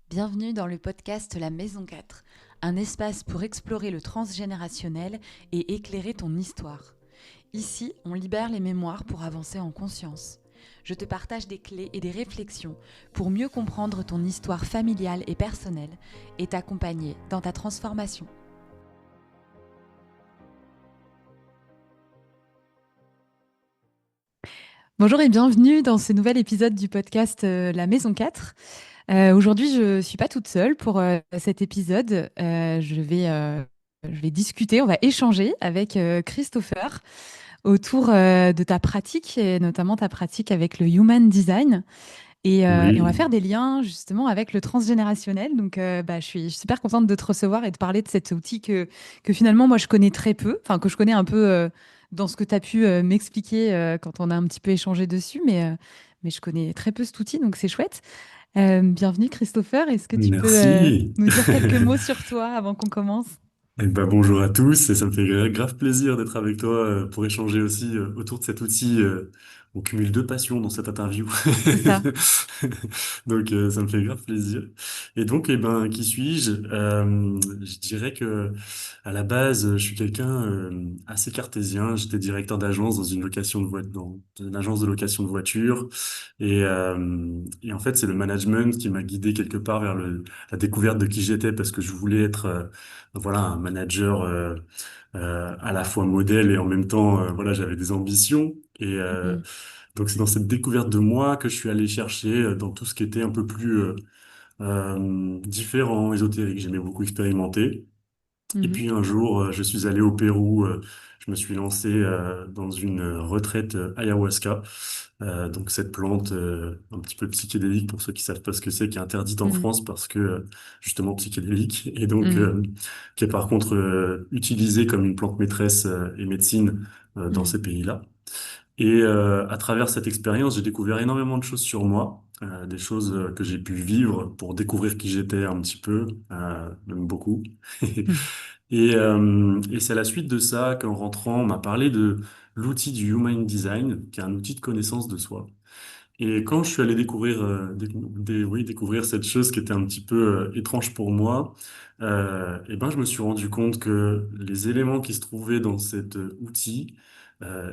Bienvenue dans le podcast La Maison 4, un espace pour explorer le transgénérationnel et éclairer ton histoire. Ici, on libère les mémoires pour avancer en conscience. Je te partage des clés et des réflexions pour mieux comprendre ton histoire familiale et personnelle et t'accompagner dans ta transformation. Bonjour et bienvenue dans ce nouvel épisode du podcast La Maison 4. Aujourd'hui, je ne suis pas toute seule pour cet épisode. Je vais discuter, on va échanger avec Christopher autour de ta pratique et notamment ta pratique avec le Human Design. Et on va Oui, faire des liens justement avec le transgénérationnel. Donc, je suis super contente de te recevoir et de parler de cet outil que finalement, moi, je connais très peu, enfin, que je connais un peu dans ce que tu as pu m'expliquer quand on a un petit peu échangé dessus, mais je connais très peu cet outil, donc c'est chouette. Bienvenue Christopher, est-ce que tu peux merci. nous dire quelques mots sur toi avant qu'on commence? Eh ben, bonjour à tous et ça me fait grave plaisir d'être avec toi pour échanger aussi autour de cet outil. On cumule deux passions dans cette interview. C'est ça. Donc ça me fait grave plaisir. Et donc, eh ben, qui suis-je? Je dirais que à la base, je suis quelqu'un assez cartésien. J'étais directeur d'agence dans une location de dans une agence de location de voitures. Et en fait, c'est le management qui m'a guidé quelque part vers la découverte de qui j'étais parce que je voulais être voilà, un manager à la fois modèle et en même temps, voilà, j'avais des ambitions. Mhm. Donc c'est dans cette découverte de moi que je suis allé chercher dans tout ce qui était un peu plus différent, ésotérique. J'aimais beaucoup expérimenter. Et Mhm. puis un jour, je suis allé au Pérou. Je me suis lancé dans une retraite ayahuasca. Donc cette plante un petit peu psychédélique pour ceux qui savent pas ce que c'est, qui est interdite en Mhm. France parce que justement psychédélique et donc Mhm. qui est par contre utilisée comme une plante maîtresse et médecine dans Mhm. ces pays-là. À travers cette expérience, j'ai découvert énormément de choses sur moi, des choses que j'ai pu vivre pour découvrir qui j'étais un petit peu, même beaucoup. Mhm. Et c'est à la suite de ça qu'en rentrant, on m'a parlé de l'outil du Human Design, qui est un outil de connaissance de soi. Et quand je suis allé découvrir, oui, découvrir cette chose qui était un petit peu étrange pour moi, et ben, je me suis rendu compte que les éléments qui se trouvaient dans cet outil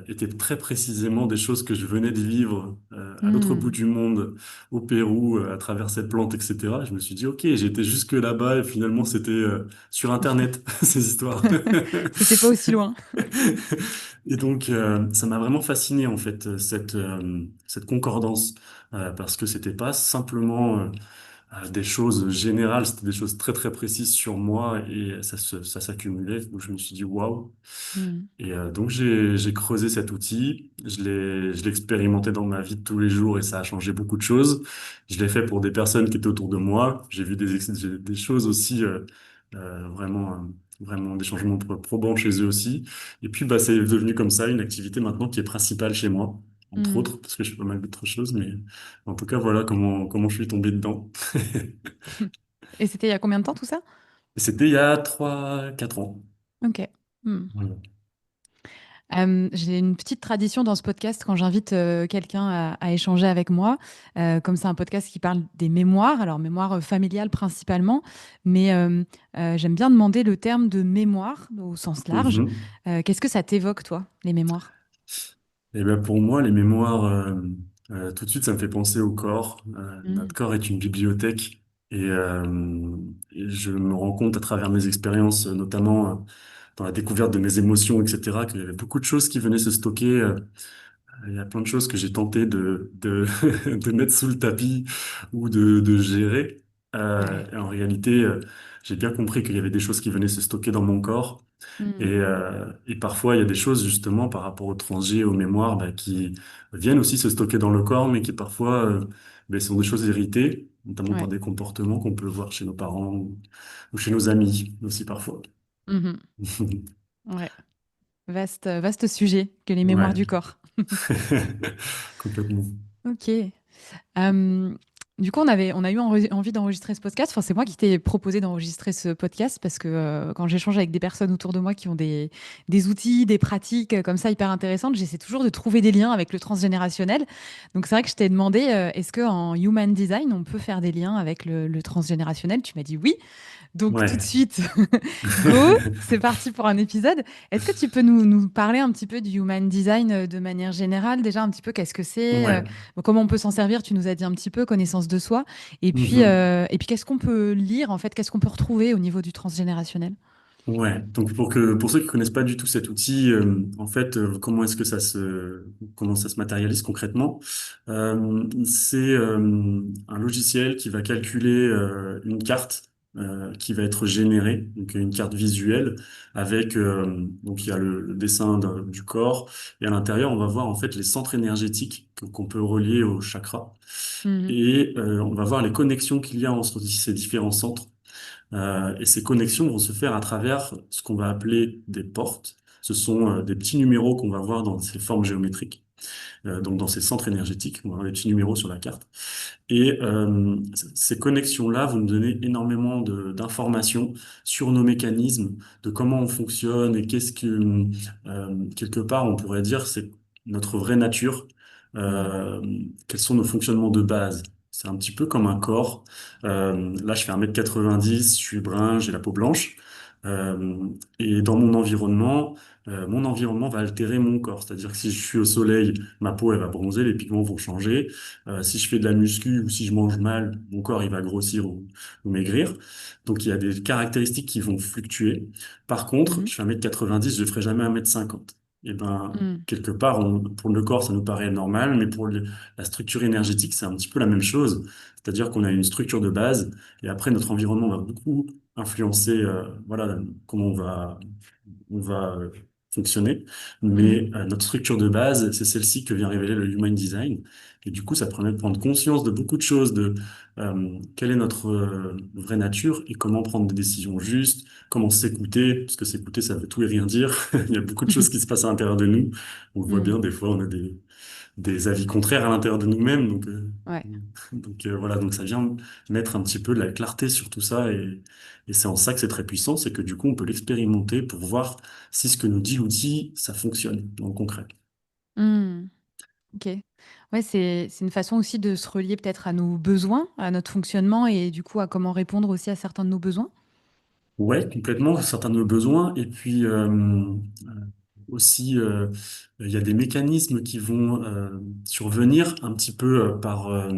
étaient très précisément des choses que je venais de vivre à l'autre bout Mhm. du monde, au Pérou, à travers cette plante, etc. Je me suis dit, OK, j'étais jusque là-bas et finalement c'était sur Internet, ces histoires. C'était pas aussi loin. Et donc, ça m'a vraiment fasciné en fait cette concordance parce que c'était pas simplement des choses générales, c'était des choses très très précises sur moi et ça s'accumulait. Donc, je me suis dit waouh. Mhm. Donc, j'ai creusé cet outil, je l'ai expérimenté dans ma vie de tous les jours et ça a changé beaucoup de choses. Je l'ai fait pour des personnes qui étaient autour de moi. J'ai vu des choses aussi vraiment vraiment des changements probants chez eux aussi. Et puis, bah, c'est devenu comme ça une activité maintenant qui est principale chez moi, entre Mhm. autres, parce que je fais pas mal d'autres choses, mais en tout cas, voilà comment je suis tombé dedans. Et c'était il y a combien de temps tout ça? Et c'était il y a 3 4 ans. Ok. Mhm. Voilà. J'ai une petite tradition dans ce podcast quand j'invite quelqu'un à échanger avec moi. Comme c'est un podcast qui parle des mémoires, alors mémoire familiale principalement, mais j'aime bien demander le terme de mémoire au sens large. Mhm. Qu'est-ce que ça t'évoque, toi, les mémoires? Et ben pour moi, les mémoires, tout de suite, ça me fait penser au corps. Notre Mhm. corps est une bibliothèque et je me rends compte à travers mes expériences, notamment dans la découverte de mes émotions, etc., qu'il y avait beaucoup de choses qui venaient se stocker. Il y a plein de choses que j'ai tenté de mettre sous le tapis ou de gérer. Ouais. Et en réalité, j'ai bien compris qu'il y avait des choses qui venaient se stocker dans mon corps. Mhm. Et parfois, il y a des choses justement par rapport au transgé, aux mémoires, bah, qui viennent aussi se stocker dans le corps, mais qui parfois sont des choses héritées, notamment par Ouais. des comportements qu'on peut voir chez nos parents ou chez nos amis aussi parfois. Mhm. Ouais. Vaste sujet que les mémoires Ouais, du corps. complètement. Ok. Euh, Du coup, on a eu envie d'enregistrer ce podcast. Enfin, c'est moi qui t'ai proposé d'enregistrer ce podcast parce que quand j'échange avec des personnes autour de moi qui ont des outils, des pratiques comme ça hyper intéressantes, j'essaie toujours de trouver des liens avec le transgénérationnel. Donc, c'est vrai que je t'ai demandé, est-ce qu'en human design, on peut faire des liens avec le transgénérationnel? Tu m'as dit oui. Donc tout de Ouais. suite, go, c'est parti pour un épisode. Est-ce que tu peux nous parler un petit peu du human design de manière générale, déjà un petit peu qu'est-ce que c'est, Ouais. comment on peut s'en servir, tu nous as dit un petit peu, connaissance de soi, Mhm. et puis qu'est-ce qu'on peut lire en fait, qu'est-ce qu'on peut retrouver au niveau du transgénérationnel? Ouais, donc pour ceux qui connaissent pas du tout cet outil, en fait, comment ça se matérialise concrètement? C'est un logiciel qui va calculer une carte qui va être générée, donc une carte visuelle avec donc il y a le dessin du corps et à l'intérieur on va voir en fait les centres énergétiques qu'on peut relier au chakra Mhm. et on va voir les connexions qu'il y a entre ces différents centres. Et ces connexions vont se faire à travers ce qu'on va appeler des portes. Ce sont des petits numéros qu'on va voir dans ces formes géométriques, donc dans ces centres énergétiques. On va avoir des petits numéros sur la carte. Et ces connexions-là vont nous donner énormément d'informations sur nos mécanismes, de comment on fonctionne et quelque part, on pourrait dire, c'est notre vraie nature, Mhm. euh, quels sont nos fonctionnements de base. C'est un petit peu comme un corps. Là, je fais 1,90 m, je suis brun, j'ai la peau blanche. Euh, et dans mon environnement va altérer mon corps. C'est-à-dire que si je suis au soleil, ma peau, elle va bronzer, les pigments vont changer. Si je fais de la muscu ou si je mange mal, mon corps il va grossir ou maigrir. Donc il y a des caractéristiques qui vont fluctuer. Par contre, Mhm. je fais 1,90 m, je ne ferai jamais 1,50 m. Et ben, Mhm. quelque part, pour le corps, ça nous paraît normal, mais pour la structure énergétique, c'est un petit peu la même chose. C'est-à-dire qu'on a une structure de base et après notre environnement va beaucoup influencer, voilà, comment on va fonctionner. Mhm. Mais notre structure de base, c'est celle-ci que vient révéler le Human Design. Et du coup, ça permet de prendre conscience de beaucoup de choses, de quelle est notre vraie nature et comment prendre des décisions justes, comment s'écouter, parce que s'écouter, ça veut tout et rien dire. Il y a beaucoup de choses qui se passent à l'intérieur de nous. On le voit bien, Mhm. des fois, on a des avis contraires à l'intérieur de nous-mêmes. Donc, Ouais. voilà, donc ça vient mettre un petit peu de la clarté sur tout ça et c'est en ça que c'est très puissant, c'est que du coup on peut l'expérimenter pour voir si ce que nous dit l'outil, ça fonctionne dans le concret. Mhm. Ok. Ouais, c'est une façon aussi de se relier peut-être à nos besoins, à notre fonctionnement et du coup à comment répondre aussi à certains de nos besoins. Ouais, complètement, certains de nos besoins. Et puis aussi, il y a des mécanismes qui vont survenir un petit peu par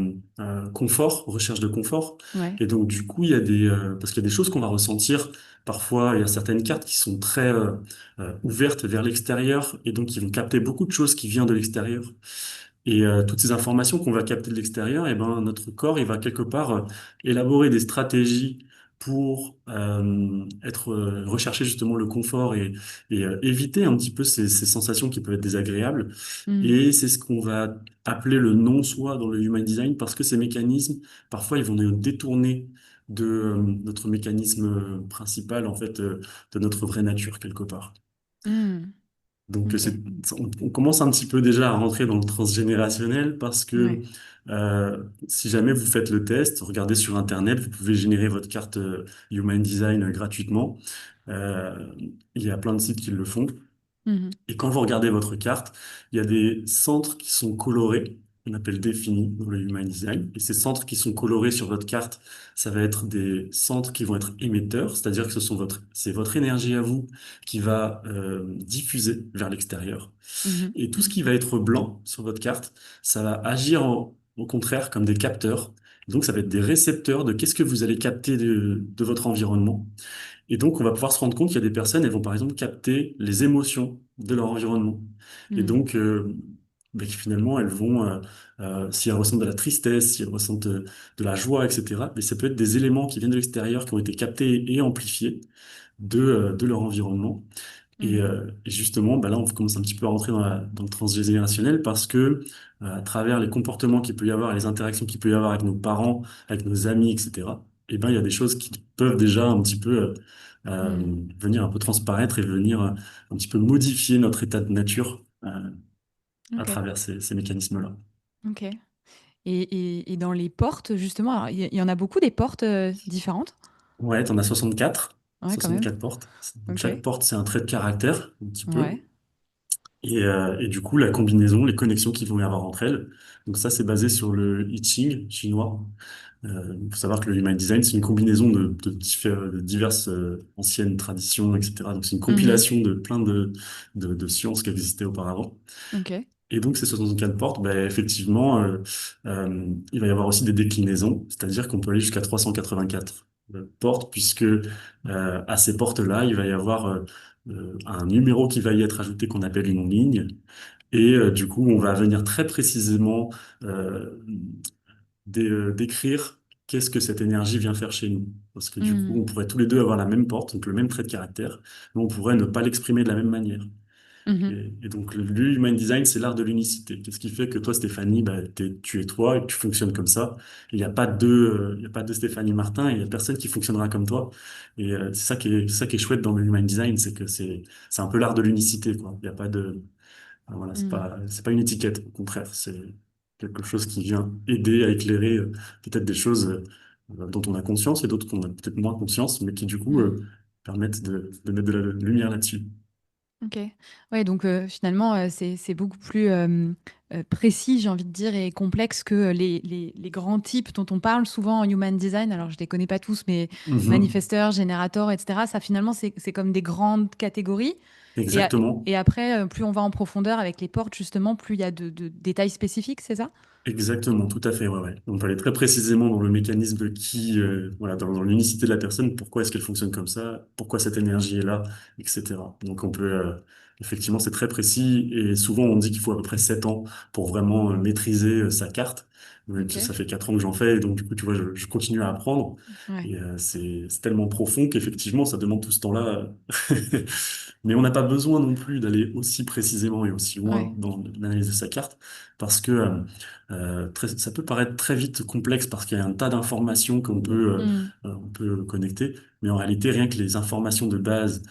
confort, recherche de confort. Ouais. Et donc, du coup, parce qu'il y a des choses qu'on va ressentir. Parfois, il y a certaines cartes qui sont très ouvertes vers l'extérieur et donc qui vont capter beaucoup de choses qui viennent de l'extérieur. Et toutes ces informations qu'on va capter de l'extérieur, et ben, notre corps, il va quelque part élaborer des stratégies pour rechercher justement le confort et éviter un petit peu ces sensations qui peuvent être désagréables. Mhm. Et c'est ce qu'on va appeler le non-soi dans le Human Design parce que ces mécanismes, parfois, ils vont nous détourner de notre mécanisme principal, en fait, de notre vraie nature quelque part. Mhm. Donc, Ok. on commence un petit peu déjà à rentrer dans le transgénérationnel parce que Ouais. si jamais vous faites le test, regardez sur Internet, vous pouvez générer votre carte Human Design gratuitement. Euh, il y a plein de sites qui le font. Mhm. Et quand vous regardez votre carte, il y a des centres qui sont colorés, on appelle définis dans le Human Design. Et ces centres qui sont colorés sur votre carte, ça va être des centres qui vont être émetteurs, c'est-à-dire que c'est votre énergie à vous qui va diffuser vers l'extérieur. Mhm. Et tout ce qui va être blanc sur votre carte, ça va agir au contraire comme des capteurs. Donc, ça va être des récepteurs de qu'est-ce que vous allez capter de votre environnement. Et donc, on va pouvoir se rendre compte qu'il y a des personnes, elles vont par exemple capter les émotions de leur environnement. Et Mhm. donc, finalement, elles vont, si elles ressentent de la tristesse, si elles ressentent de la joie, etc., mais ça peut être des éléments qui viennent de l'extérieur, qui ont été captés et amplifiés de leur environnement. Mhm. Et justement, bah là, on commence un petit peu à rentrer dans le transgénérationnel parce que, à travers les comportements qu'il peut y avoir et les interactions qu'il peut y avoir avec nos parents, avec nos amis, etc., eh ben, il y a des choses qui peuvent déjà un petit peu venir un peu transparaître et venir un petit peu modifier notre état de nature Mhm. à Ok. travers ces mécanismes-là. Ok. Et dans les portes, justement, alors, il y en a beaucoup des portes différentes. Ouais, t'en as 64. Ouais, quand même. 64 portes. Donc, Ok. chaque porte, c'est un trait de caractère, un petit peu. Ouais. Et du coup, la combinaison, les connexions qu'ils vont y avoir entre elles. Donc ça, c'est basé sur le I Ching chinois. Il faut savoir que le Human Design, c'est une combinaison de diverses anciennes traditions, etc. Donc c'est une Mhm. compilation de plein de sciences qui existaient auparavant. Ok. Et donc ces 64 portes, ben, effectivement, il va y avoir aussi des déclinaisons, c'est-à-dire qu'on peut aller jusqu'à 384 portes, puisque à ces portes-là, il va y avoir un numéro qui va y être ajouté qu'on appelle une ligne. Et du coup, on va venir très précisément euh, décrire qu'est-ce que cette énergie vient faire chez nous. Parce que du coup, Mhm. on pourrait tous les deux avoir la même porte, donc le même trait de caractère, mais on pourrait ne pas l'exprimer de la même manière. Mhm. Et donc, le Human Design, c'est l'art de l'unicité. Qu'est-ce qui fait que toi, Stéphanie, bah, tu es toi et que tu fonctionnes comme ça. Il y a pas deux Stéphanie Martin et il y a personne qui fonctionnera comme toi. Et c'est ça qui est chouette dans le Human Design, c'est que c'est un peu l'art de l'unicité, quoi. Il y a pas de, voilà, Mhm. c'est pas une étiquette. Au contraire, c'est quelque chose qui vient aider à éclairer peut-être des choses dont on a conscience et d'autres qu'on a peut-être moins conscience, mais qui du coup Mhm. permettent de mettre de la lumière là-dessus. Ok. Ouais, donc finalement, c'est beaucoup plus précis, j'ai envie de dire, et complexe que les grands types dont on parle souvent en human design. Alors, je les connais pas tous, mais Mhm. manifesteur, générateur, etc. Ça, finalement, c'est comme des grandes catégories. Et, Exactement. et après, plus on va en profondeur avec les portes, justement, plus il y a de détails spécifiques, c'est ça? Exactement, tout à fait, ouais, ouais. On peut aller très précisément dans le mécanisme voilà, dans l'unicité de la personne, pourquoi est-ce qu'elle fonctionne comme ça, pourquoi cette énergie est là, etc. Donc on peut, effectivement, c'est très précis et souvent on dit qu'il faut à peu près 7 ans pour vraiment maîtriser sa carte. Ok. Ça fait 4 ans que j'en fais et donc du coup, tu vois, je continue à apprendre Ouais. et c'est tellement profond qu'effectivement, ça demande tout ce temps-là. Mais on n'a pas besoin non plus d'aller aussi précisément et aussi loin Ouais. dans l'analyse de sa carte parce que ça peut paraître très vite complexe parce qu'il y a un tas d'informations Hmm. on peut connecter, mais en réalité, rien que les informations de base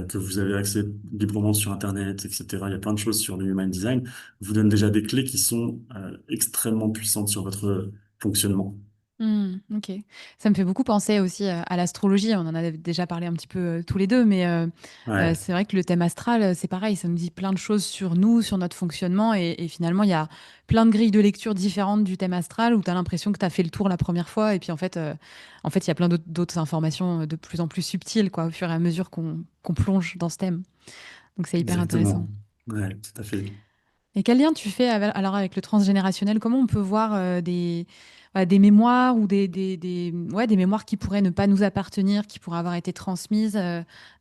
que vous avez accès librement sur Internet, etc., il y a plein de choses sur le Human Design, vous donnent déjà des clés qui sont extrêmement puissantes sur votre fonctionnement. Ok. Ça me fait beaucoup penser aussi à l'astrologie. On en a déjà parlé un petit peu tous les deux, mais Ouais, c'est vrai que le thème astral, c'est pareil. Ça nous dit plein de choses sur nous, sur notre fonctionnement. Et finalement, il y a plein de grilles de lecture différentes du thème astral où tu as l'impression que tu as fait le tour la première fois. Et puis en fait, il y a plein d'autres informations de plus en plus subtiles, quoi, au fur et à mesure qu'on plonge dans ce thème. Donc c'est hyper intéressant. exactement. Ouais, tout à fait. Et quel lien tu fais alors avec le transgénérationnel? Comment on peut voir voilà, des mémoires ou ouais, des mémoires qui pourraient ne pas nous appartenir, qui pourraient avoir été transmises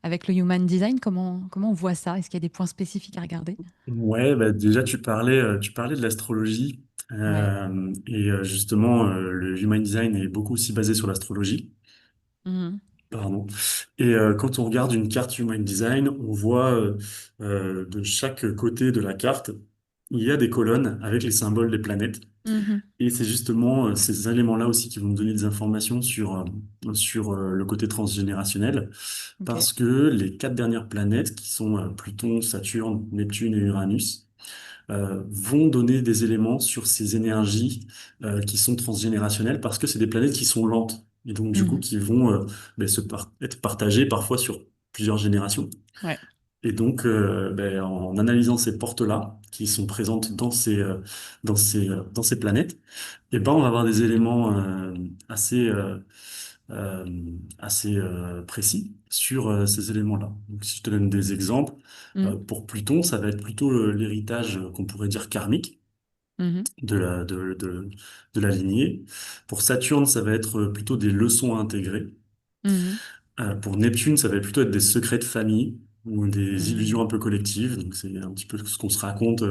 avec le Human Design? Comment on voit ça? Est-ce qu'il y a des points spécifiques à regarder? Ouais, bah déjà tu parlais de l'astrologie Ouais. justement le Human Design est beaucoup aussi basé sur l'astrologie. Mhm. Pardon. Quand on regarde une carte Human Design, on voit de chaque côté de la carte, il y a des colonnes avec les symboles des planètes. Mhm. Et c'est justement ces éléments-là aussi qui vont nous donner des informations sur le côté transgénérationnel, Ok. parce que les quatre dernières planètes, qui sont Pluton, Saturne, Neptune et Uranus, vont donner des éléments sur ces énergies qui sont transgénérationnelles parce que c'est des planètes qui sont lentes et donc du coup Mhm. qui vont être partagées parfois sur plusieurs générations. Ouais. Et donc en analysant ces portes-là qui sont présentes dans ces planètes, et ben on va avoir des éléments assez euh, assez précis sur ces éléments-là. Donc, si je te donne des exemples, Mhm. pour Pluton, ça va être plutôt l'héritage qu'on pourrait dire karmique Mhm. de la lignée. Pour Saturne, ça va être plutôt des leçons à intégrer. Mhm. Pour Neptune, ça va plutôt être des secrets de famille ou des illusions Mhm. un peu collectives. Donc, c'est un petit peu ce qu'on se raconte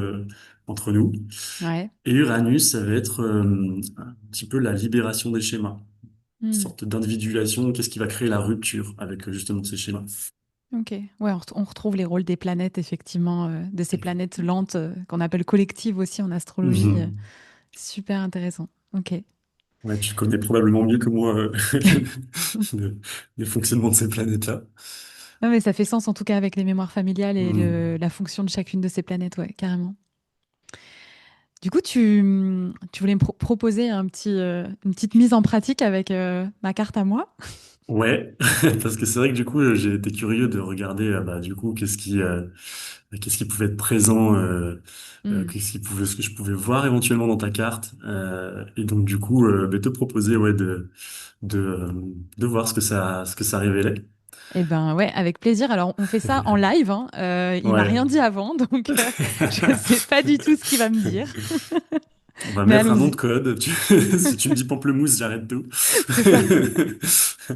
entre nous. Ouais. Et Uranus, ça va être un petit peu la libération des schémas, Mhm. sorte d'individuation, qu'est-ce qui va créer la rupture avec justement ces schémas. Ok. Ouais, on retrouve les rôles des planètes, effectivement, de ces planètes lentes qu'on appelle collectives aussi en astrologie. Mhm. Super intéressant. Ok. Ouais, tu connais probablement mieux que moi le, le fonctionnement de ces planètes-là. Non, mais ça fait sens en tout cas avec les mémoires familiales et Mhm. la fonction de chacune de ces planètes, ouais, carrément. Du coup, tu voulais me proposer une petite mise en pratique avec ma carte à moi? Ouais, parce que c'est vrai que du coup, j'ai été curieux de regarder, bah, du coup, qu'est-ce qui pouvait être présent, Hmm. ce que je pouvais voir éventuellement dans ta carte, et donc du coup, bah, te proposer, ouais, de, euh, de voir ce que ça révélait. Eh ben ouais, avec plaisir. Alors, on fait ça en live, hein. Il m'a Ouais, rien dit avant, donc je ne sais pas du tout ce qu'il va me dire. on va Mais mettre un nom de allons-y. code. Si tu me dis pamplemousse, j'arrête tout. C'est ça.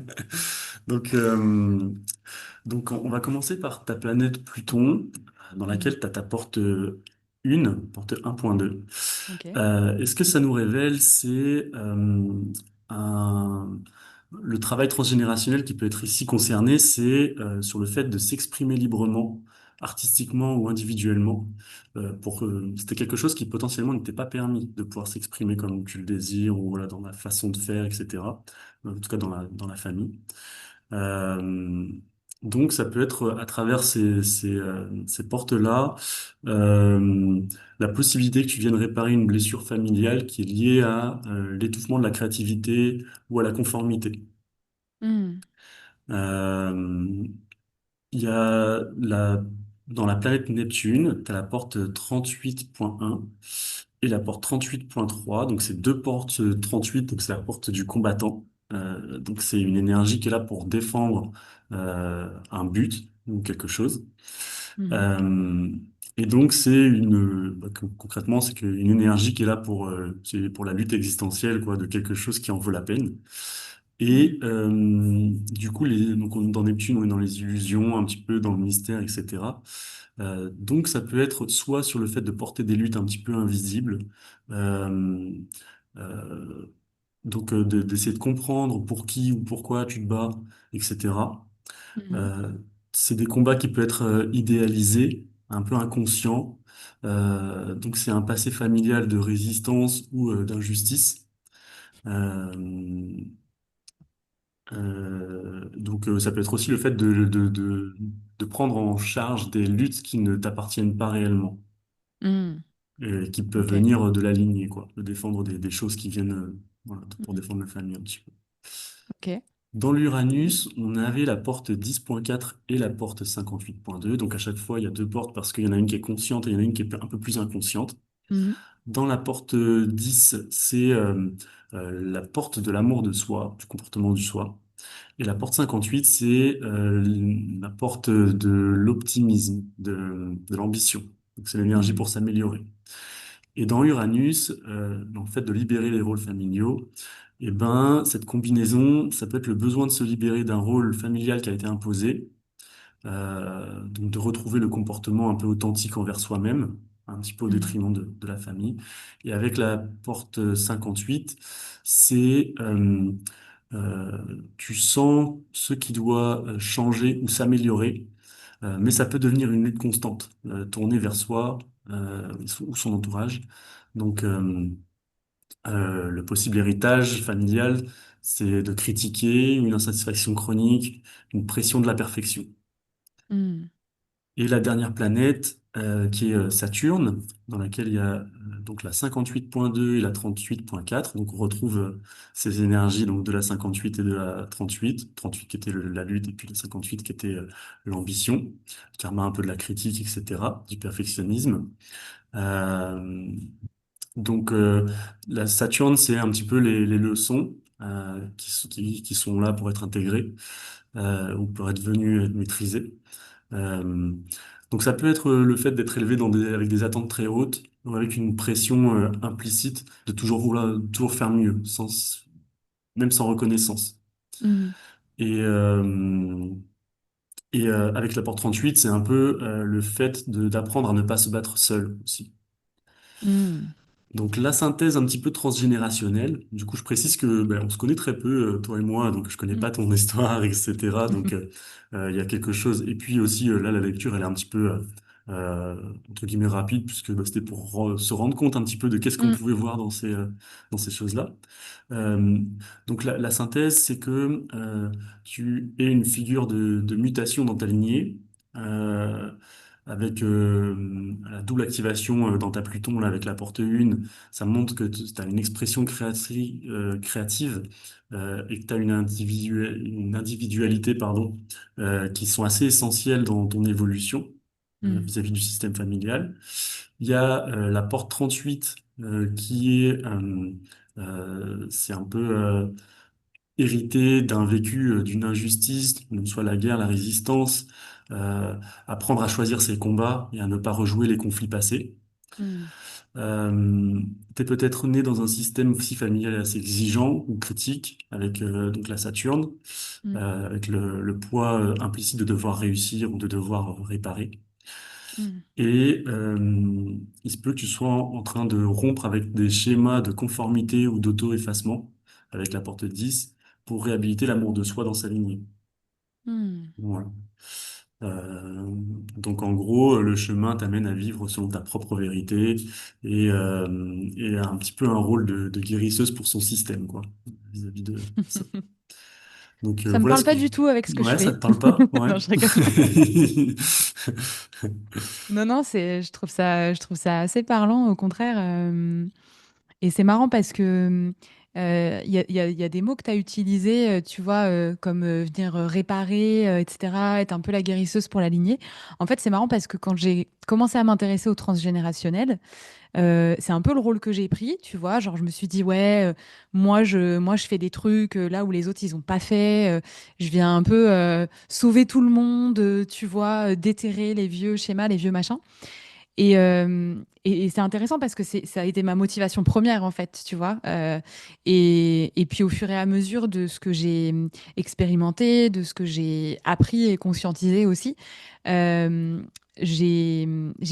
Donc, donc, on va commencer par ta planète Pluton, dans Mhm. laquelle tu as ta porte 1, porte 1.2. Ok. Et ce que ça nous révèle, c'est un- le travail transgénérationnel qui peut être ici concerné, c'est sur le fait de s'exprimer librement, artistiquement ou individuellement. C'était quelque chose qui potentiellement n'était pas permis de pouvoir s'exprimer comme tu le désires ou voilà, dans la façon de faire, etc. En tout cas dans la famille. Euh, donc, ça peut être à travers ces portes-là, euh, la possibilité que tu viennes réparer une blessure familiale qui est liée à l'étouffement de la créativité ou à la conformité. Hmm. Euh, il y a dans la planète Neptune, tu as la porte 38.1 et la porte 38.3. Donc, c'est deux portes 38, donc c'est la porte du combattant. Donc, c'est une énergie qui est là pour défendre un but ou quelque chose. Mhm. Euh, et donc, concrètement, c'est une énergie qui est là c'est pour la lutte existentielle, quoi, de quelque chose qui en vaut la peine. Mhm. Et du coup, dans Neptune, on est dans les illusions, un petit peu dans le mystère, etc. Donc, ça peut être soit sur le fait de porter des luttes un petit peu invisibles, euh, euh, d'essayer de comprendre pour qui ou pourquoi tu te bats, etc. Mhm. Euh, c'est des combats qui peuvent être idéalisés, un peu inconscients. Donc, c'est un passé familial de résistance ou d'injustice. Euh, ça peut être aussi le fait de prendre en charge des luttes qui ne t'appartiennent pas réellement Hmm. et qui peuvent Ok. venir de la lignée, quoi, de défendre des choses qui viennent voilà, pour Mhm. défendre la famille un petit peu. Ok. Dans l'Uranus, on avait la porte 10.4 et la porte 58.2. Donc à chaque fois, il y a deux portes parce qu'il y en a une qui est consciente et il y en a une qui est un peu plus inconsciente. Mhm. Dans la porte 10, c'est la porte de l'amour de soi, du comportement du soi. Et la porte 58, c'est la porte de l'optimisme, de l'ambition. Donc c'est l'énergie Mhm. pour s'améliorer. Et dans Uranus, dans le fait de libérer les rôles familiaux, eh ben, cette combinaison, ça peut être le besoin de se libérer d'un rôle familial qui a été imposé, donc de retrouver le comportement un peu authentique envers soi-même, un petit peu au Mhm. détriment de la famille. Et avec la porte 58, c'est tu sens ce qui doit changer ou s'améliorer, mais ça peut devenir une lutte constante, tournée vers soi ou son entourage. Donc, le possible héritage familial, c'est de critiquer une insatisfaction chronique, une pression de la perfection. Mhm. Et la dernière planète, qui est Saturne, dans laquelle il y a donc la 58.2 et la 38.4. Donc on retrouve ces énergies donc de la 58 et de la 38. 38 qui était la lutte et puis la 58 qui était l'ambition, karma un peu de la critique, etc., du perfectionnisme. Euh, donc la Saturne, c'est un petit peu les leçons qui sont là pour être intégrées ou pour être venues être maîtrisées. Euh, donc ça peut être le fait d'être élevé avec des attentes très hautes, ou avec une pression implicite de toujours vouloir toujours faire mieux, même sans reconnaissance. Mhm. Et, avec la porte 38, c'est un peu le fait d'apprendre à ne pas se battre seul aussi. Mhm. Donc la synthèse un petit peu transgénérationnelle. Du coup, je précise que ben, on se connaît très peu, toi et moi, donc je connais pas ton histoire, etc. Donc il y a quelque chose. Et puis aussi là, la lecture, elle est un petit peu entre guillemets rapide, puisque bah, c'était pour se rendre compte un petit peu de qu'est-ce qu'on Mhm. pouvait voir dans ces choses-là. Euh, donc la synthèse, c'est que tu es une figure de mutation dans ta lignée. Euh, avec la double activation dans ta Pluton, là, avec la porte 1, ça montre que tu as une expression créative et que tu as une individualité pardon, qui sont assez essentielles dans ton évolution Mm. vis-à-vis du système familial. Il y a la porte 38 qui est, c'est un peu hérité d'un vécu, d'une injustice, que ce soit la guerre, la résistance, euh, apprendre à choisir ses combats et à ne pas rejouer les conflits passés. Mm. T'es peut-être né dans un système aussi familial assez exigeant ou critique, avec donc la Saturne, Mm. avec le poids implicite de devoir réussir ou de devoir réparer. Mm. Et il se peut que tu sois en train de rompre avec des schémas de conformité ou d'auto-effacement avec la porte 10 pour réhabiliter l'amour de soi dans sa lignée. Mm. Voilà. Euh, donc en gros, le chemin t'amène à vivre selon ta propre vérité et a un petit peu un rôle de guérisseuse pour son système, quoi, vis-à-vis de ça. Donc Ça me voilà parle ce que pas je... du tout avec ce que je Ouais, ça fais. te parle pas? Ouais. Non, je rigole. Non, non, je trouve ça assez parlant, au contraire. Et c'est marrant parce que il y a des mots que tu as utilisés, tu vois, comme venir réparer, etc., être un peu la guérisseuse pour la lignée. En fait, c'est marrant parce que quand j'ai commencé à m'intéresser au transgénérationnel, c'est un peu le rôle que j'ai pris, tu vois. Genre, je me suis dit, ouais, moi, je fais des trucs là où les autres, ils ont pas fait. Je viens un peu sauver tout le monde, tu vois, déterrer les vieux schémas, les vieux machins. Et c'est intéressant parce que ça a été ma motivation première, en fait, tu vois. Et puis, au fur et à mesure de ce que j'ai expérimenté, de ce que j'ai appris et conscientisé aussi, euh, j'ai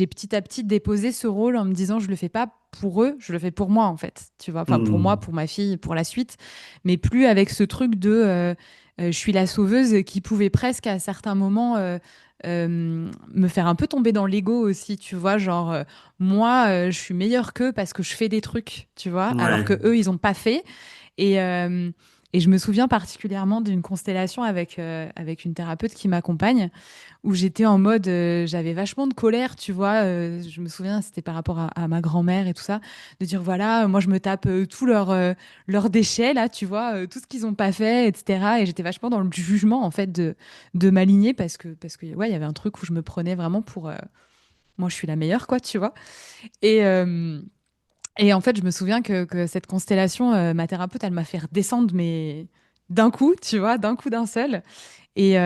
petit à petit déposé ce rôle en me disant, je le fais pas pour eux, je le fais pour moi, en fait, tu vois. Enfin, pour moi, Hmm. pour ma fille, pour la suite, mais plus avec ce truc de je suis la sauveuse qui pouvait presque à certains moments me faire un peu tomber dans l'ego aussi, tu vois, genre moi je suis meilleure qu'eux parce que je fais des trucs, tu vois, alors que Ouais. eux ils ont pas fait. Et, euh, et je me souviens particulièrement d'une constellation avec une thérapeute qui m'accompagne où j'étais en mode, j'avais vachement de colère, tu vois. Je me souviens, c'était par rapport à ma grand-mère et tout ça, de dire voilà, moi je me tape tous leurs déchets là, tu vois, tout ce qu'ils n'ont pas fait, etc. Et j'étais vachement dans le jugement en fait de m'aligner parce que ouais, il y avait un truc où je me prenais vraiment pour moi je suis la meilleure quoi, tu vois. Et, euh, et en fait, je me souviens que cette constellation, ma thérapeute, elle m'a fait redescendre, mais d'un coup, tu vois, d'un coup, d'un seul. Et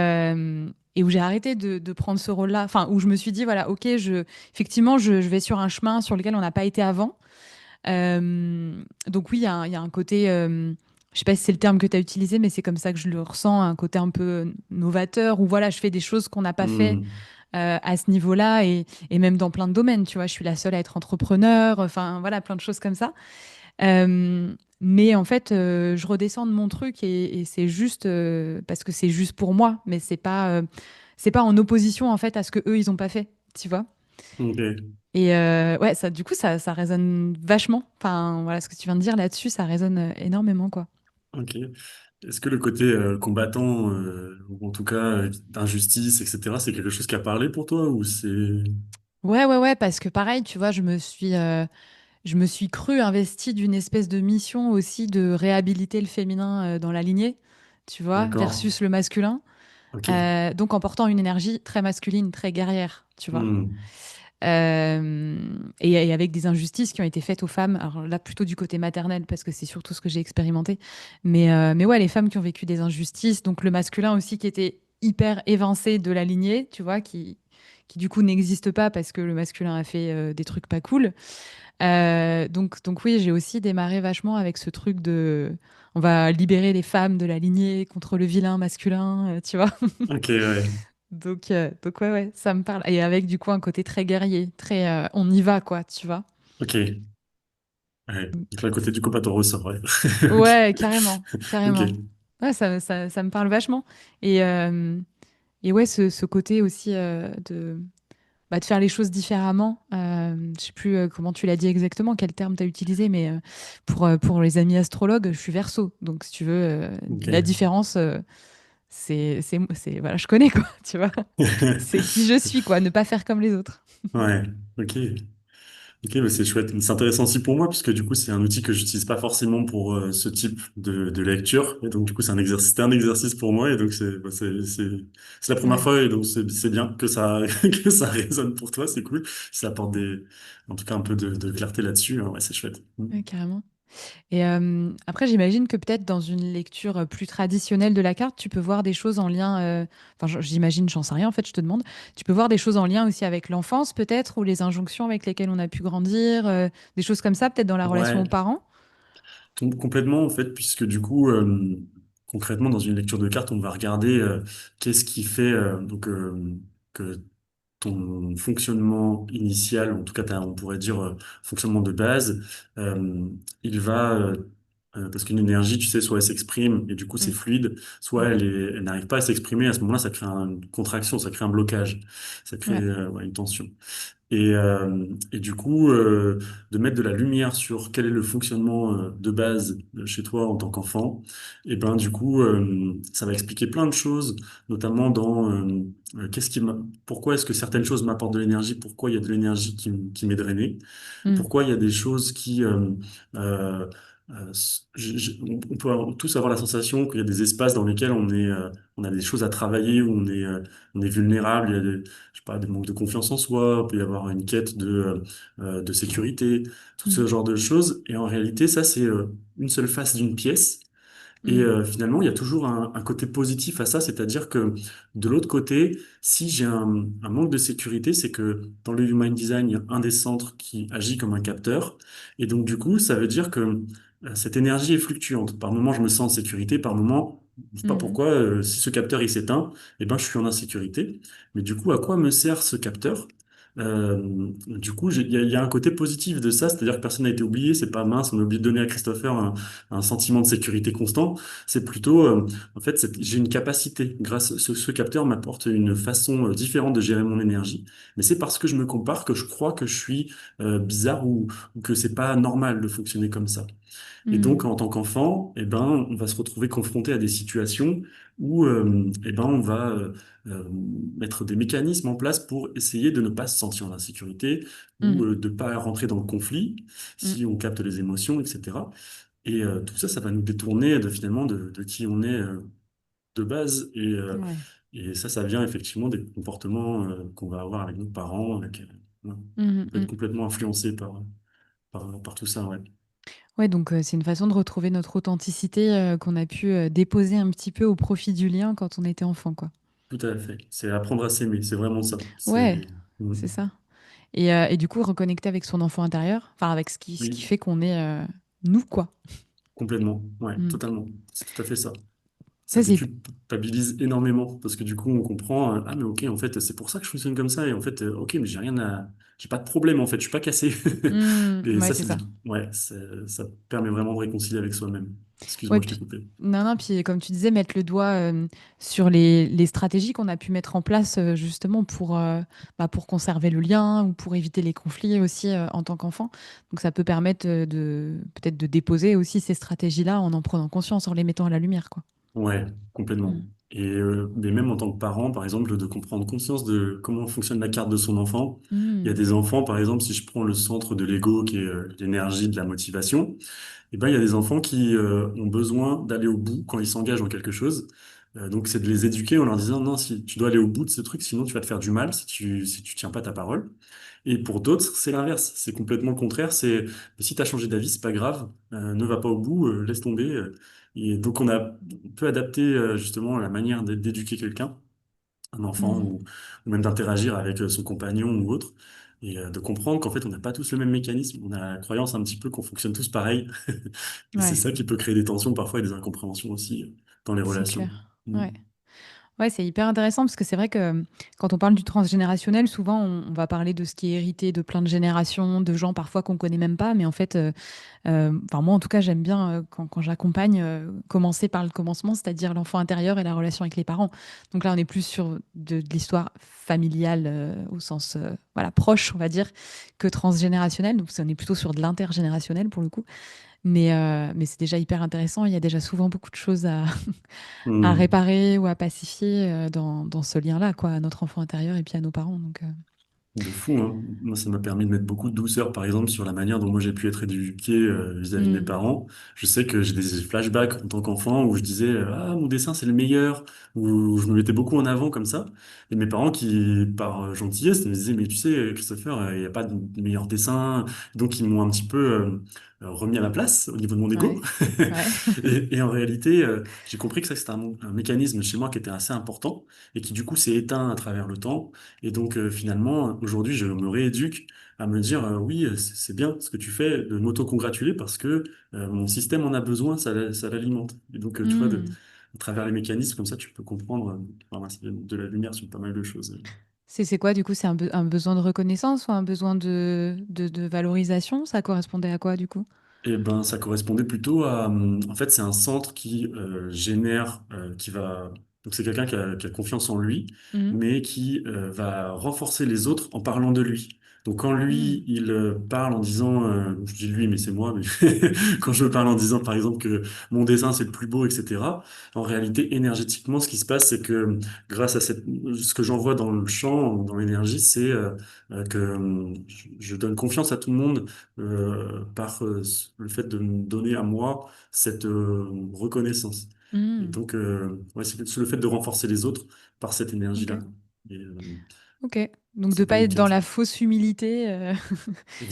où j'ai arrêté de prendre ce rôle-là. Enfin, où je me suis dit, voilà, ok, effectivement, je vais sur un chemin sur lequel on n'a pas été avant. Donc oui, il y a un côté, je sais pas si c'est le terme que tu as utilisé, mais c'est comme ça que je le ressens, un côté un peu novateur, où voilà, je fais des choses qu'on n'a pas fait Hmm. à ce niveau-là, et même dans plein de domaines, tu vois, je suis la seule à être entrepreneur, enfin voilà, plein de choses comme ça. Mais en fait, je redescends de mon truc et c'est juste parce que c'est juste pour moi, mais c'est pas en opposition en fait à ce que eux ils ont pas fait, tu vois. Ok. Et ouais, ça, du coup, ça résonne vachement. Enfin, voilà, ce que tu viens de dire là-dessus, ça résonne énormément, quoi. Ok. Est-ce que le côté combattant, ou en tout cas d'injustice, etc., c'est quelque chose qui a parlé pour toi ou c'est... Ouais, parce que pareil, tu vois, je me suis crue investie d'une espèce de mission aussi de réhabiliter le féminin dans la lignée, tu vois, D'accord. versus le masculin. Ok. Donc en portant une énergie très masculine, très guerrière, tu vois. Hmm. Et avec des injustices qui ont été faites aux femmes, alors là plutôt du côté maternel parce que c'est surtout ce que j'ai expérimenté, mais ouais, les femmes qui ont vécu des injustices, donc le masculin aussi qui était hyper évincé de la lignée, tu vois, qui du coup n'existe pas parce que le masculin a fait des trucs pas cool. Donc oui, j'ai aussi démarré vachement avec ce truc de on va libérer les femmes de la lignée contre le vilain masculin, tu vois. Ok, ouais. Donc ouais, ça me parle. Et avec du coup un côté très guerrier, très on y va, quoi, tu vois. Ok. Ouais. Donc là, à côté du combattant ressort, ouais. Ok. Ouais, carrément, Ok. carrément. Ouais, ça me parle vachement. Et, euh, et ouais, ce côté aussi de faire les choses différemment. Je sais plus comment tu l'as dit exactement, quel terme tu as utilisé, mais pour les amis astrologues, je suis Verseau. Donc si tu veux, Ok. la différence, voilà, je connais quoi, tu vois. C'est qui je suis quoi, ne pas faire comme les autres. Ouais, ok. Ok, mais c'est chouette. C'est intéressant aussi pour moi, puisque du coup, c'est un outil que j'utilise pas forcément pour ce type de lecture. Et donc, du coup, c'était un exercice pour moi. Et donc, c'est la première Ouais, fois. Et donc, c'est bien que ça, que ça résonne pour toi. C'est cool. Ça apporte en tout cas, un peu de clarté là-dessus. Hein. Ouais, c'est chouette. ouais, carrément. Et après, j'imagine que peut-être dans une lecture plus traditionnelle de la carte, tu peux voir des choses en lien. Enfin, j'imagine, j'en sais rien en fait, je te demande. Tu peux voir des choses en lien aussi avec l'enfance, peut-être, ou les injonctions avec lesquelles on a pu grandir, des choses comme ça, peut-être dans la relation aux Ouais, parents. complètement, en fait, puisque du coup, concrètement, dans une lecture de cartes, on va regarder qu'est-ce qui fait que ton fonctionnement initial, en tout cas, on pourrait dire fonctionnement de base, euh, il va, parce qu'une énergie, tu sais, soit elle s'exprime et du coup c'est Mm, fluide, soit mm. elle n'arrive pas à s'exprimer. À ce moment-là, ça crée une contraction, ça crée un blocage, ça crée Ouais. ouais, une tension. Et du coup, de mettre de la lumière sur quel est le fonctionnement de base chez toi en tant qu'enfant, et ben du coup, ça va expliquer plein de choses, notamment dans pourquoi est-ce que certaines choses m'apportent de l'énergie, pourquoi il y a de l'énergie qui m'est drainée, Mm, pourquoi il y a des choses qui euh, on peut tous avoir la sensation qu'il y a des espaces dans lesquels on a des choses à travailler, où on est vulnérable, il y a des, je sais pas, des manques de confiance en soi, il peut y avoir une quête de sécurité, tout mm, ce genre de choses. Et en réalité, ça, c'est une seule face d'une pièce. Et mm, finalement, il y a toujours un côté positif à ça, c'est-à-dire que de l'autre côté, si j'ai un manque de sécurité, c'est que dans le Human Design, il y a un des centres qui agit comme un capteur. Et donc, du coup, ça veut dire que cette énergie est fluctuante. Par moment, je me sens en sécurité, par moment, je sais pas mm, pourquoi, si ce capteur il s'éteint, eh ben, je suis en insécurité. Mais du coup, à quoi me sert ce capteur? Du coup, il y a un côté positif de ça, c'est-à-dire que personne n'a été oublié, c'est pas mince, on a oublié de donner à Christopher un sentiment de sécurité constant. C'est plutôt, en fait, j'ai une capacité. Grâce ce capteur m'apporte une façon différente de gérer mon énergie. Mais c'est parce que je me compare que je crois que je suis bizarre ou que c'est pas normal de fonctionner comme ça. Et mm, donc, en tant qu'enfant, eh ben, on va se retrouver confronté à des situations où, eh ben, on va euh, mettre des mécanismes en place pour essayer de ne pas se sentir en insécurité ou mm, de ne pas rentrer dans le conflit mm. si on capte les émotions, etc. Et tout ça, ça va nous détourner finalement de qui on est de base. Ouais. Et ça vient effectivement des comportements qu'on va avoir avec nos parents. Ouais. Mm, On peut être mm. complètement influencé par tout ça. Ouais. Ouais, donc c'est une façon de retrouver notre authenticité qu'on a pu déposer un petit peu au profit du lien quand on était enfant, quoi. Tout à fait. C'est apprendre à s'aimer. C'est vraiment ça. Ouais, Mm. c'est ça. Et du coup, reconnecter avec son enfant intérieur, enfin avec ce qui Oui, fait qu'on est nous, quoi. complètement. Ouais, Mm. totalement. C'est tout à fait ça. Ça Ça, c'est... déculpabilise énormément parce que du coup, on comprend, ah, mais ok, en fait, c'est pour ça que je fonctionne comme ça. Et en fait, ok, mais j'ai pas de problème, en fait, je suis pas cassé. Et Ouais, ça, c'est ça. ouais, ça permet vraiment de réconcilier avec soi-même. Ouais, Excuse-moi, je t'ai puis... coupé. Non, non, puis comme tu disais, mettre le doigt sur les stratégies qu'on a pu mettre en place justement pour conserver le lien ou pour éviter les conflits aussi en tant qu'enfant. Donc ça peut permettre peut-être de déposer aussi ces stratégies-là en prenant conscience, en les mettant à la lumière, quoi. Ouais, complètement. Mm. Et mais même en tant que parent, par exemple, de comprendre conscience de comment fonctionne la carte de son enfant. Il y a Mm. des enfants, par exemple, si je prends le centre de l'ego, qui est l'énergie de la motivation, et ben il y a des enfants qui ont besoin d'aller au bout quand ils s'engagent dans quelque chose. Donc c'est de les éduquer en leur disant non, si tu dois aller au bout de ce truc, sinon tu vas te faire du mal si tu tiens pas ta parole. Et pour d'autres, c'est l'inverse. C'est complètement le contraire. C'est si tu as changé d'avis, c'est pas grave. Ne va pas au bout, laisse tomber. Et donc on peut adapter justement la manière d'éduquer quelqu'un, un enfant Mm. ou même d'interagir avec son compagnon ou autre. Et de comprendre qu'en fait, on n'a pas tous le même mécanisme. On a la croyance un petit peu qu'on fonctionne tous pareil. Et c'est Ouais, ça qui peut créer des tensions parfois et des incompréhensions aussi dans les c'est relations. clair. Mm. Ouais. Ouais, c'est hyper intéressant parce que c'est vrai que quand on parle du transgénérationnel, souvent on va parler de ce qui est hérité de plein de générations, de gens parfois qu'on connaît même pas, mais en fait, enfin moi en tout cas j'aime bien quand j'accompagne commencer par le commencement, c'est-à-dire l'enfant intérieur et la relation avec les parents. Donc là on est plus sur de l'histoire familiale au sens voilà proche on va dire que transgénérationnel, donc on est plutôt sur de l'intergénérationnel pour le coup. Mais c'est déjà hyper intéressant. Il y a déjà souvent beaucoup de choses à Hmm. réparer ou à pacifier dans ce lien-là, quoi, à notre enfant intérieur et puis à nos parents. Donc, De fou, hein. Moi, ça m'a permis de mettre beaucoup de douceur, par exemple, sur la manière dont moi j'ai pu être éduqué vis-à-vis de mes hmm, parents. Je sais que j'ai des flashbacks en tant qu'enfant où je disais ah, mon dessin c'est le meilleur, où je me mettais beaucoup en avant comme ça. Et mes parents qui, par gentillesse, me disaient mais tu sais, Christopher, il n'y a pas de meilleur dessin. Donc ils m'ont un petit peu remis à ma place au niveau de mon ego. ouais, ouais. Et en réalité, j'ai compris que ça c'était un mécanisme chez moi qui était assez important et qui du coup s'est éteint à travers le temps. Et donc, finalement, aujourd'hui, je me rééduque à me dire, oui, c'est bien ce que tu fais, de m'auto-congratuler parce que mon système en a besoin, ça l'alimente. Et donc, tu vois, Hmm. à travers les mécanismes, comme ça, tu peux comprendre, ramasser de la lumière sur pas mal de choses. C'est quoi, du coup? C'est un besoin de reconnaissance ou un besoin de valorisation? Ça correspondait à quoi, du coup? Eh ben, ça correspondait plutôt à, en fait, c'est un centre qui génère, qui va, donc c'est quelqu'un qui a confiance en lui, Hmm, mais qui va renforcer les autres en parlant de lui. Donc quand lui, hmm, il parle en disant, je dis lui, mais c'est moi, mais quand je parle en disant, par exemple, que mon dessin c'est le plus beau, etc. En réalité, énergétiquement, ce qui se passe, c'est que grâce à ce que j'envoie dans le champ, dans l'énergie, c'est que je donne confiance à tout le monde par le fait de me donner à moi cette reconnaissance. Et hmm. donc, ouais, c'est le fait de renforcer les autres par cette Ok. énergie-là. Et, Ok. Donc de c'est pas être dans délicat. la fausse humilité,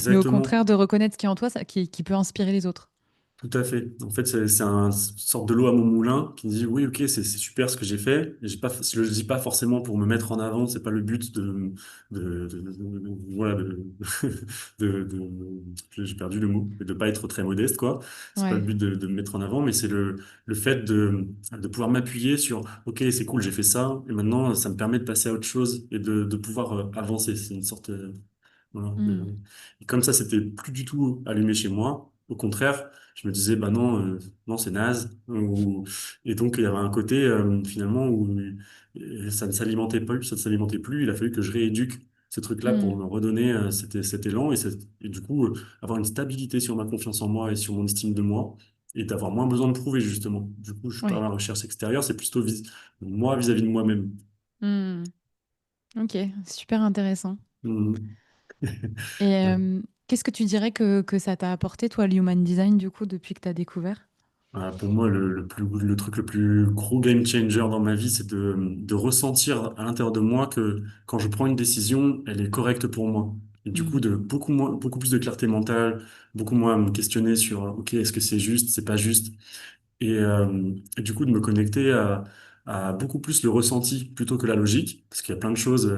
mais au Exactement. contraire de reconnaître ce qui est en toi, qui peut inspirer les autres. Tout à fait. En fait, c'est un sorte de l'eau à mon moulin qui me dit oui, ok, c'est super ce que j'ai fait. Et j'ai pas, je le dis pas forcément pour me mettre en avant. C'est pas le but voilà, j'ai perdu le mot, de pas être très modeste, quoi. C'est pas le Ouais. but de me mettre en avant, mais c'est le fait de pouvoir m'appuyer sur ok, c'est cool, j'ai fait ça. Et maintenant, ça me permet de passer à autre chose et de pouvoir avancer. C'est une sorte, voilà, Hmm, et comme ça, c'était plus du tout allumé chez moi. Au contraire, je me disais, bah non, non, c'est naze. Et donc, il y avait un côté, finalement, où ça ne s'alimentait pas, ça ne s'alimentait plus. Il a fallu que je rééduque ce truc-là pour hmm, me redonner cet élan et du coup, avoir une stabilité sur ma confiance en moi et sur mon estime de moi et d'avoir moins besoin de prouver, justement. Du coup, je suis pas à ouais. la recherche extérieure, c'est plutôt moi vis-à-vis de moi-même. Hmm. Ok, super intéressant. Mhm. Et Ouais. qu'est-ce que tu dirais que ça t'a apporté, toi, l'human design, du coup, depuis que tu as découvert? Pour moi, le truc le plus gros game changer dans ma vie, c'est de ressentir à l'intérieur de moi que quand je prends une décision, elle est correcte pour moi. Et du coup, Hmm, de beaucoup moins, beaucoup plus de clarté mentale, beaucoup moins à me questionner sur, OK, est-ce que c'est juste, c'est pas juste? Et du coup, de me connecter à beaucoup plus le ressenti plutôt que la logique, parce qu'il y a plein de choses.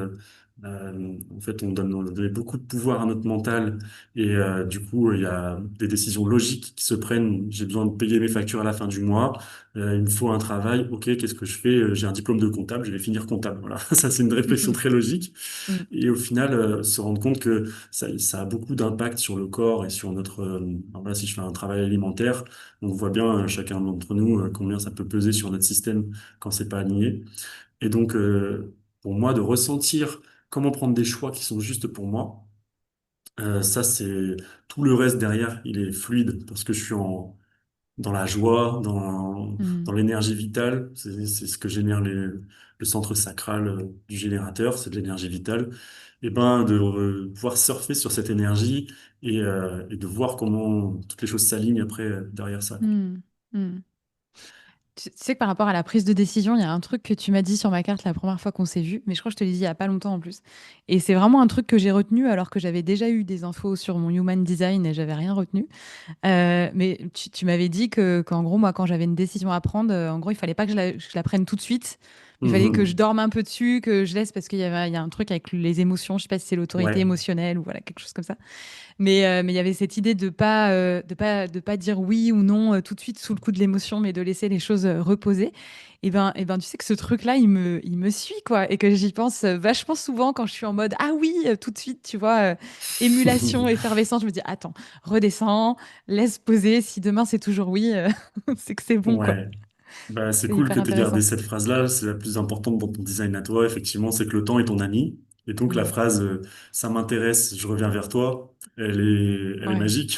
En fait, on donne beaucoup de pouvoir à notre mental, et du coup, il y a des décisions logiques qui se prennent. J'ai besoin de payer mes factures à la fin du mois. Il me faut un travail. Ok, qu'est-ce que je fais? J'ai un diplôme de comptable, je vais finir comptable. Voilà, ça c'est une réflexion très logique. hmm, Et au final, se rendre compte que ça a beaucoup d'impact sur le corps et sur notre... alors là, si je fais un travail alimentaire, on voit bien, chacun d'entre nous, combien ça peut peser sur notre système quand c'est pas aligné. Et donc, pour moi, de ressentir comment prendre des choix qui sont justes pour moi, ça, c'est... Tout le reste derrière, il est fluide parce que je suis dans la joie, hmm, dans l'énergie vitale. C'est ce que génère le centre sacral du générateur, c'est de l'énergie vitale. Et ben, de pouvoir surfer sur cette énergie et de voir comment toutes les choses s'alignent après derrière ça, quoi. hmm, hmm. Tu sais que par rapport à la prise de décision, il y a un truc que tu m'as dit sur ma carte la première fois qu'on s'est vu, mais je crois que je te l'ai dit il y a pas longtemps en plus. Et c'est vraiment un truc que j'ai retenu alors que j'avais déjà eu des infos sur mon human design et j'avais rien retenu. Mais tu m'avais dit qu'en gros, moi, quand j'avais une décision à prendre, en gros, il fallait pas que je la prenne tout de suite. Il fallait que je Mhm. dorme un peu dessus, que je laisse parce il y a un truc avec les émotions. Je sais pas si c'est l'autorité Ouais, émotionnelle ou voilà, quelque chose comme ça. Mais il y avait cette idée de pas dire oui ou non tout de suite sous le coup de l'émotion, mais de laisser les choses reposer. Et ben, tu sais que ce truc-là, il me suit, quoi. Et que j'y pense vachement souvent quand je suis en mode, ah oui, tout de suite, tu vois, émulation, effervescence. Je me dis, attends, redescends, laisse poser. Si demain c'est toujours oui, c'est que c'est bon, quoi. ouais. Bah, c'est C'est cool hyper que tu aies gardé intéressant. cette phrase-là. C'est la plus importante dans ton design à toi. Effectivement, c'est que le temps est ton ami. Et donc la Mm. phrase ça m'intéresse, je reviens vers toi, elle est Ouais. magique.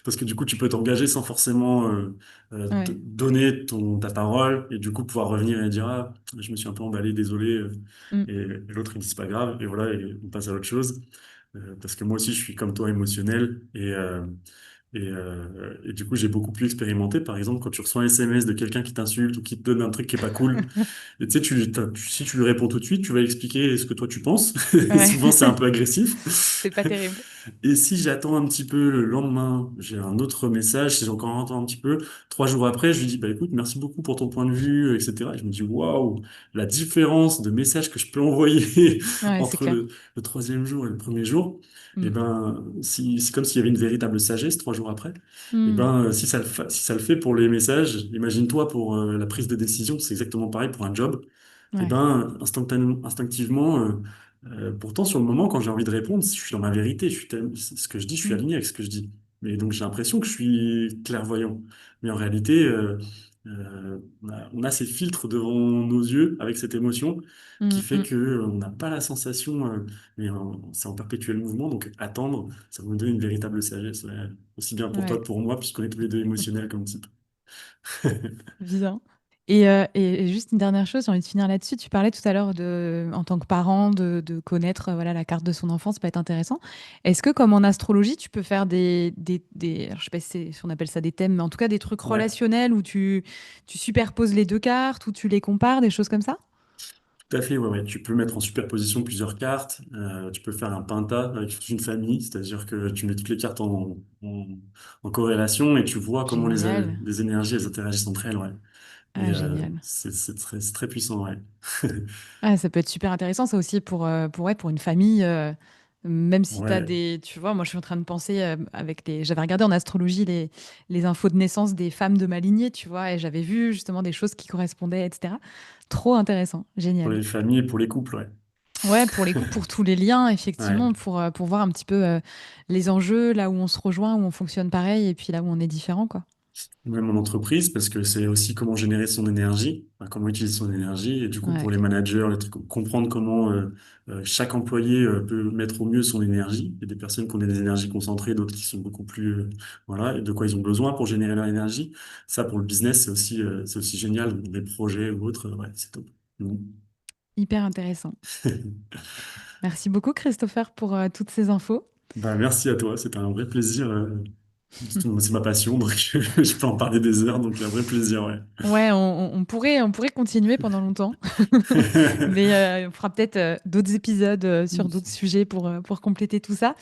Parce que du coup, tu peux t'engager sans forcément Ouais. donner ta parole et du coup pouvoir revenir et dire, ah, je me suis un peu emballé, désolé. Mm. Et l'autre, il dit, c'est pas grave. Et voilà, et on passe à autre chose. Parce que moi aussi, je suis comme toi émotionnel. Et du coup, j'ai beaucoup plus expérimenté. Par exemple, quand tu reçois un SMS de quelqu'un qui t'insulte ou qui te donne un truc qui est pas cool, et tu sais, si tu lui réponds tout de suite, tu vas expliquer ce que toi tu penses. Ouais. Souvent, c'est un peu agressif. C'est pas terrible. Et si j'attends un petit peu le lendemain, j'ai un autre message, si j'ai encore attends un petit peu, 3 jours après, je lui dis, bah écoute, merci beaucoup pour ton point de vue, etc. Et je me dis, waouh, la différence de messages que je peux envoyer Ouais, c'est entre clair. le troisième jour et le premier jour, et Mm. ben, si, c'est comme s'il y avait une véritable sagesse 3 jours après. Et Mm. ben, si ça le fait pour les messages, imagine-toi pour la prise de décision, c'est exactement pareil pour un job. Et Ouais. ben, instinctivement, pourtant, sur le moment, quand j'ai envie de répondre, si je suis dans ma vérité, ce que je dis, je suis Mm. aligné avec ce que je dis. Mais donc, j'ai l'impression que je suis clairvoyant. Mais en réalité, on a ces filtres devant nos yeux avec cette émotion qui Mm. fait Mm. que on n'a pas la sensation, mais c'est en perpétuel mouvement. Donc, attendre, ça va nous donner une véritable sagesse, ouais. Aussi bien pour toi Ouais. que pour moi, puisqu'on est tous les deux émotionnels comme type. Bien. Et juste une dernière chose, j'ai envie de finir là-dessus. Tu parlais tout à l'heure en tant que parent, de connaître voilà, la carte de son enfant, ça peut être intéressant. Est-ce que, comme en astrologie, tu peux faire alors, je sais pas si on appelle ça des thèmes, mais en tout cas des trucs Ouais. relationnels où tu superposes les deux cartes, où tu les compares, des choses comme ça? Tout à fait, ouais, ouais. Tu peux mettre en superposition plusieurs cartes. Tu peux faire un penta avec toute une famille, c'est-à-dire que tu mets toutes les cartes en corrélation et tu vois comment Génial. les énergies elles interagissent entre elles, ouais. Et Ah, génial. c'est très puissant, ouais. Ah, ça peut être super intéressant, ça aussi, ouais, pour une famille. Même si tu as Ouais, des. Tu vois, moi, je suis en train de penser avec les. J'avais regardé en astrologie les infos de naissance des femmes de ma lignée, tu vois, et j'avais vu justement des choses qui correspondaient, etc. Trop intéressant. pour Génial. les familles et pour les couples, ouais. Ouais, pour les coups, pour tous les liens, Ouais. effectivement, pour voir un petit peu les enjeux, là où on se rejoint, où on fonctionne pareil, et puis là où on est différent, quoi. Même en entreprise, parce que c'est aussi comment générer son énergie, enfin, comment utiliser son énergie, et du coup Ouais, pour les managers, les trucs, comprendre comment chaque employé peut mettre au mieux son énergie. Il y a des personnes qui ont des énergies concentrées, d'autres qui sont beaucoup plus, voilà, et de quoi ils ont besoin pour générer leur énergie. Ça pour le business, c'est aussi génial, des projets ou autres, ouais, c'est top. Mhm. hyper intéressant. Merci beaucoup, Christopher, pour toutes ces infos. Bah, merci à toi, c'était un vrai plaisir. C'est ma passion, donc je peux en parler des heures, donc un vrai plaisir, ouais. Ouais, on pourrait continuer pendant longtemps, mais on fera peut-être d'autres épisodes sur d'autres sujets pour compléter tout ça.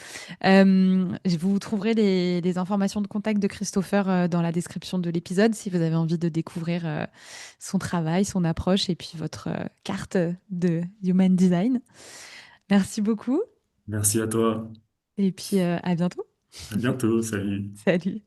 Vous trouverez les informations de contact de Christopher dans la description de l'épisode si vous avez envie de découvrir son travail, son approche et puis votre carte de Human Design. Merci beaucoup Merci à toi. et puis à bientôt. À bientôt. Salut. Salut.